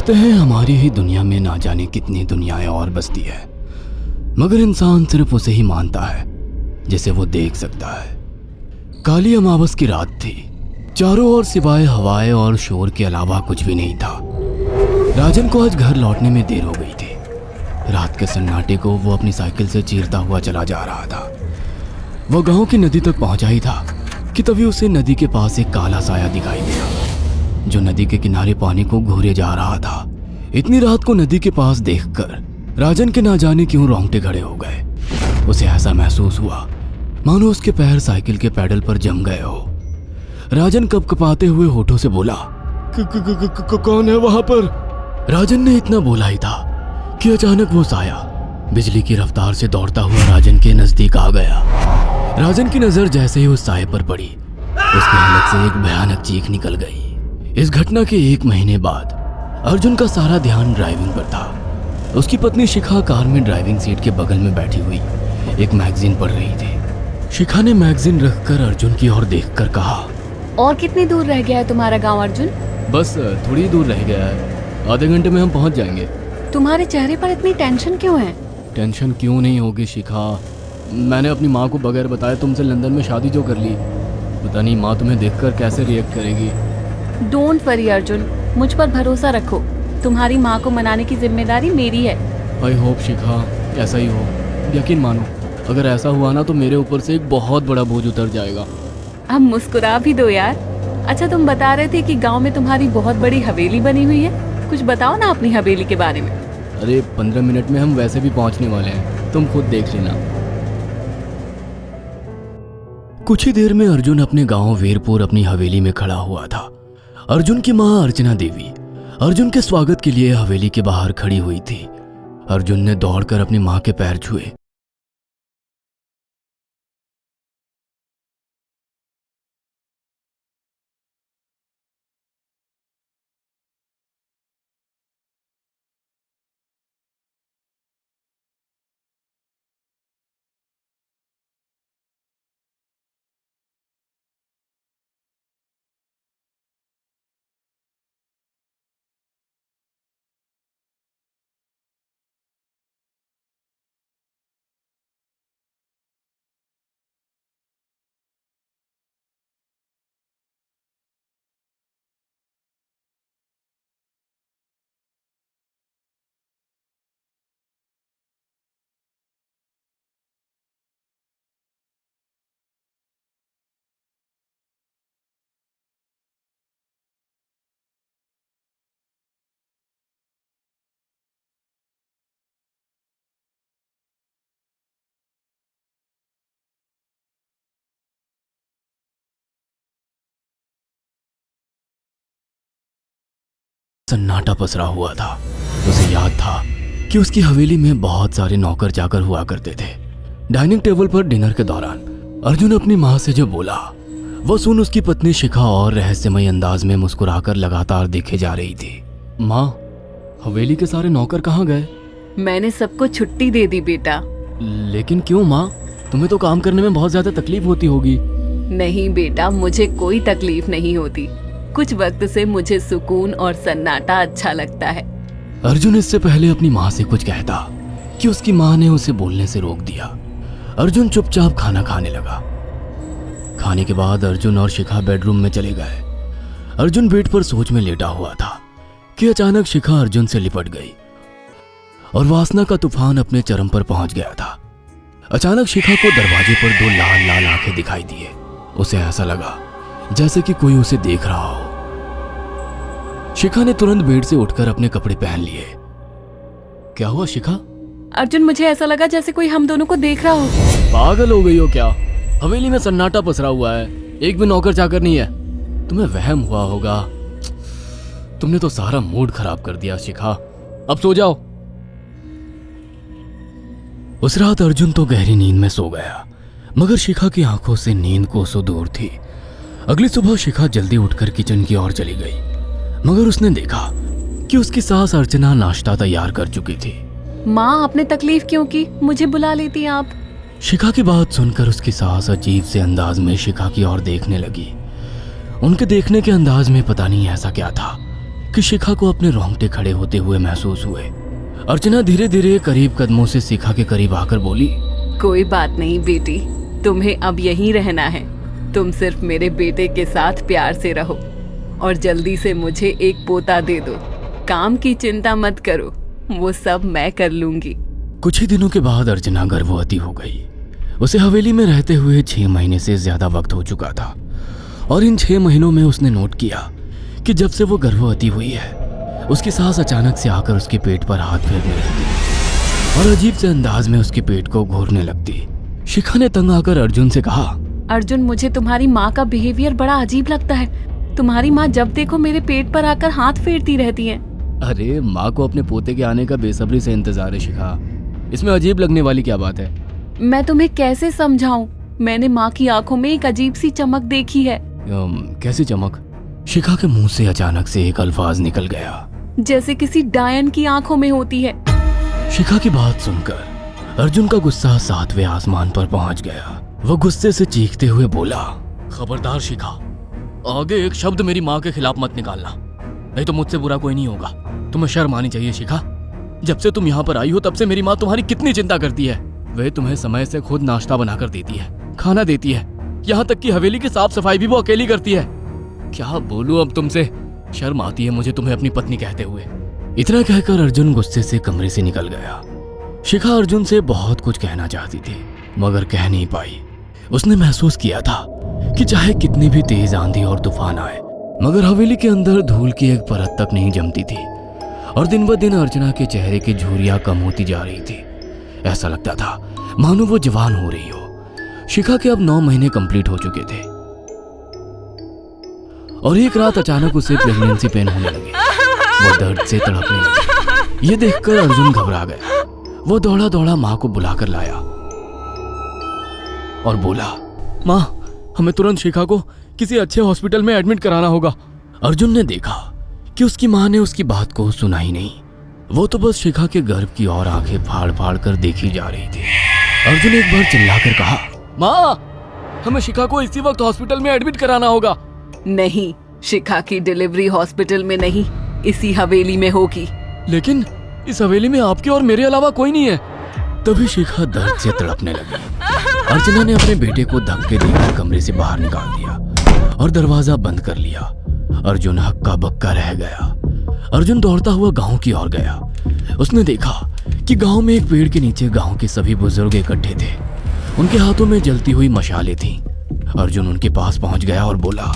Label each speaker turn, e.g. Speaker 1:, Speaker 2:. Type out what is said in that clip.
Speaker 1: कहते हैं हमारी ही दुनिया में ना जाने कितनी दुनियाएं और बसती है, मगर इंसान सिर्फ उसे ही मानता है जिसे वो देख सकता है। काली अमावस की रात थी। चारों ओर सिवाय हवाएं और शोर के अलावा कुछ भी नहीं था। राजन को आज घर लौटने में देर हो गई थी। रात के सन्नाटे को वो अपनी साइकिल से चीरता हुआ चला जा रहा था। वह गांव की नदी तक पहुंचा ही था कि तभी उसे नदी के पास एक काला साया दिखाई दिया जो नदी के किनारे पानी को घूरे जा रहा था। इतनी रात को नदी के पास देखकर राजन के ना जाने क्यों रोंगटे खड़े हो गए। उसे ऐसा महसूस हुआ मानो उसके पैर साइकिल के पैडल पर जम गए हो। राजन कपकपाते हुए होठों से बोला, कौन है वहां पर? राजन ने इतना बोला ही था कि अचानक वो साया बिजली की रफ्तार से दौड़ता हुआ राजन के नजदीक आ गया। राजन की नजर जैसे ही उस साये पर पड़ी, उसके हलक से एक भयानक चीख निकल गई। इस घटना के 1 महीने बाद अर्जुन का सारा ध्यान ड्राइविंग पर था। उसकी पत्नी शिखा कार में ड्राइविंग सीट के बगल में बैठी हुई एक मैगजीन पढ़ रही थी। शिखा ने मैगजीन रखकर अर्जुन की ओर देखकर कहा,
Speaker 2: और कितनी दूर रह गया है तुम्हारा गांव अर्जुन?
Speaker 1: बस थोड़ी दूर रह गया है, आधे घंटे में हम पहुंच जाएंगे।
Speaker 2: तुम्हारे चेहरे पर इतनी टेंशन क्यों है?
Speaker 1: टेंशन क्यों नहीं होगी शिखा, मैंने अपनी माँ को बगैर बताए तुमसे लंदन में शादी जो कर ली। पता नहीं माँ तुम्हें देखकर कैसे रिएक्ट करेगी।
Speaker 2: डोंट वरी अर्जुन, मुझ पर भरोसा रखो। तुम्हारी माँ को मनाने की जिम्मेदारी मेरी है।
Speaker 1: आई होप शिखा ऐसा ही हो। यकीन मानो अगर ऐसा हुआ ना तो मेरे ऊपर से एक बहुत बड़ा बोझ उतर जाएगा।
Speaker 2: अब मुस्कुरा भी दो यार। अच्छा, तुम बता रहे थे कि गांव में तुम्हारी बहुत बड़ी हवेली बनी हुई है। कुछ बताओ ना अपनी हवेली के बारे में।
Speaker 1: अरे 15 मिनट में हम वैसे भी पहुंचने वाले हैं, तुम खुद देख लेना। कुछ ही देर में अर्जुन अपने गांव वीरपुर अपनी हवेली में खड़ा हुआ था। अर्जुन की मां अर्चना देवी अर्जुन के स्वागत के लिए हवेली के बाहर खड़ी हुई थी। अर्जुन ने दौड़कर अपनी मां के पैर छुए। सन्नाटा पसरा हुआ था। उसे याद था कि उसकी हवेली में बहुत सारे नौकर चाकर हुआ करते थे। डाइनिंग टेबल पर डिनर के दौरान अर्जुन अपनी माँ से जो बोला वो सुन उसकी पत्नी शिखा और रहस्यमय अंदाज में मुस्कुराकर लगातार देखे जा रही थी। माँ, हवेली के सारे नौकर कहाँ गए?
Speaker 2: मैंने सबको छुट्टी दे दी बेटा।
Speaker 1: लेकिन क्यों माँ, तुम्हें तो काम करने में बहुत ज्यादा तकलीफ होती होगी।
Speaker 2: नहीं बेटा, मुझे कोई तकलीफ नहीं होती। कुछ वक्त से मुझे सुकून और सन्नाटा अच्छा लगता है।
Speaker 1: अर्जुन इससे पहले अपनी माँ से कुछ कहता कि उसकी माँ ने उसे बोलने से रोक दिया। अर्जुन चुपचाप खाना खाने लगा। खाने के बाद अर्जुन और शिखा बेडरूम में चले गए। अर्जुन बेड पर सोच में लेटा हुआ था कि अचानक शिखा अर्जुन से लिपट गई और वासना का तूफान अपने चरम पर पहुंच गया था। अचानक शिखा को दरवाजे पर 2 लाल लाल आंखें दिखाई दिए। उसे ऐसा लगा जैसे कि कोई उसे देख रहा हो। शिखा ने तुरंत बेड से उठकर अपने कपड़े पहन लिए। क्या हुआ शिखा?
Speaker 2: अर्जुन, मुझे ऐसा लगा जैसे कोई हम दोनों को देख रहा हो।
Speaker 1: पागल हो गई हो क्या? हवेली में सन्नाटा पसरा हुआ है, एक भी नौकर चाकर नहीं है। तुम्हें वहम हुआ होगा। तुमने तो सारा मूड खराब कर दिया शिखा, अब सो जाओ। उस रात अर्जुन तो गहरी नींद में सो गया, मगर शिखा की आंखों से नींद कोसों दूर थी। अगली सुबह शिखा जल्दी उठकर किचन की ओर चली गई, मगर उसने देखा कि उसकी सास अर्चना नाश्ता तैयार कर चुकी थी।
Speaker 2: माँ, आपने तकलीफ क्यों की? मुझे बुला लेती आप।
Speaker 1: शिखा की बात सुनकर उसकी सास अजीब से अंदाज में शिखा की ओर देखने लगी। उनके देखने के अंदाज में पता नहीं ऐसा क्या था, कि शिखा को अपने रोंगटे खड़े होते हुए महसूस हुए। अर्चना धीरे धीरे करीब कदमों से शिखा के करीब आकर बोली,
Speaker 2: कोई बात नहीं बेटी, तुम्हें अब यहीं रहना है। तुम सिर्फ मेरे बेटे के साथ प्यार से रहो और जल्दी से मुझे एक पोता दे दो। काम की चिंता मत करो, वो सब मैं कर लूंगी।
Speaker 1: कुछ ही दिनों के बाद अर्चना गर्भवती हो गई। उसे हवेली में रहते हुए 6 महीने से ज्यादा वक्त हो चुका था और इन 6 महीनों में उसने नोट किया कि जब से वो गर्भवती हुई है, उसकी सास अचानक से आकर उसके पेट पर हाथ फेरने लगती और अजीब से अंदाज में उसके पेट को घूरने लगती। शिखा ने तंग आकर अर्जुन से कहा,
Speaker 2: अर्जुन, मुझे तुम्हारी माँ का बिहेवियर बड़ा अजीब लगता है। तुम्हारी माँ जब देखो मेरे पेट पर आकर हाथ फेरती रहती है।
Speaker 1: अरे माँ को अपने पोते के आने का बेसब्री से इंतजार है शिखा, इसमें अजीब लगने वाली क्या बात है?
Speaker 2: मैं तुम्हें कैसे समझाऊं? मैंने माँ की आंखों में एक अजीब सी चमक देखी है।
Speaker 1: कैसी चमक? शिखा के मुंह से अचानक से एक अल्फाज निकल गया,
Speaker 2: जैसे किसी डायन की आंखों में होती है।
Speaker 1: शिखा की बात सुनकर अर्जुन का गुस्सा 7वें आसमान पर पहुंच गया। वो गुस्से से चीखते हुए बोला, खबरदार शिखा, आगे एक शब्द मेरी माँ के खिलाफ मत निकालना, नहीं तो मुझसे बुरा कोई नहीं होगा। तुम्हें शर्म आनी चाहिए शिखा। जब से तुम यहाँ पर आई हो तब से मेरी माँ तुम्हारी कितनी चिंता करती है। वह तुम्हें समय से खुद नाश्ता बनाकर देती है, खाना देती है, यहाँ तक कि हवेली की साफ सफाई भी वो अकेली करती है। क्या बोलूं अब तुमसे, शर्म आती है मुझे तुम्हें अपनी पत्नी कहते हुए। इतना कहकर अर्जुन गुस्से से कमरे से निकल गया। शिखा अर्जुन से बहुत कुछ कहना चाहती थी मगर कह नहीं पाई। उसने महसूस किया था कि चाहे कितनी भी तेज आंधी और तूफान आए, मगर हवेली के अंदर धूल की एक परत तक नहीं जमती थी और दिन ब दिन अर्चना के चेहरे की झुर्रियां कम होती जा रही थी। ऐसा लगता था मानो वो जवान हो रही हो। शिखा के अब 9 महीने कंप्लीट हो चुके थे और एक रात अचानक उसे प्रेगनेंसी पेन होने लगे। वो दर्द से तड़पने लगी। ये देखकर अर्जुन घबरा गया। वो दौड़ा दौड़ा माँ को बुलाकर लाया और बोला, माँ, हमें तुरंत शिखा को किसी अच्छे हॉस्पिटल में एडमिट कराना होगा। अर्जुन ने देखा कि उसकी माँ ने उसकी बात को सुना ही नहीं। वो तो बस शिखा के गर्भ की ओर आंखें फाड़ फाड़ कर देखी जा रही थी। अर्जुन एक बार चिल्लाकर कहा, माँ, हमें शिखा को इसी वक्त हॉस्पिटल में एडमिट कराना होगा।
Speaker 2: नहीं, शिखा की डिलीवरी हॉस्पिटल में नहीं, इसी हवेली में होगी।
Speaker 1: लेकिन इस हवेली में आपके और मेरे अलावा कोई नहीं है। तभी शिखा दर्द से तड़पने लगी। अर्चना ने अपने बेटे को धक्के देकर कमरे से बाहर निकाल दिया और दरवाजा बंद कर लिया। अर्जुन हक्का बक्का रह गया। अर्जुन दौड़ता हुआ गांव की ओर गया। उसने देखा कि गांव में एक पेड़ के नीचे गांव के सभी बुजुर्ग इकट्ठे थे। उनके हाथों में जलती हुई मशालें थीं। अर्जुन उनके पास पहुंच गया और बोला,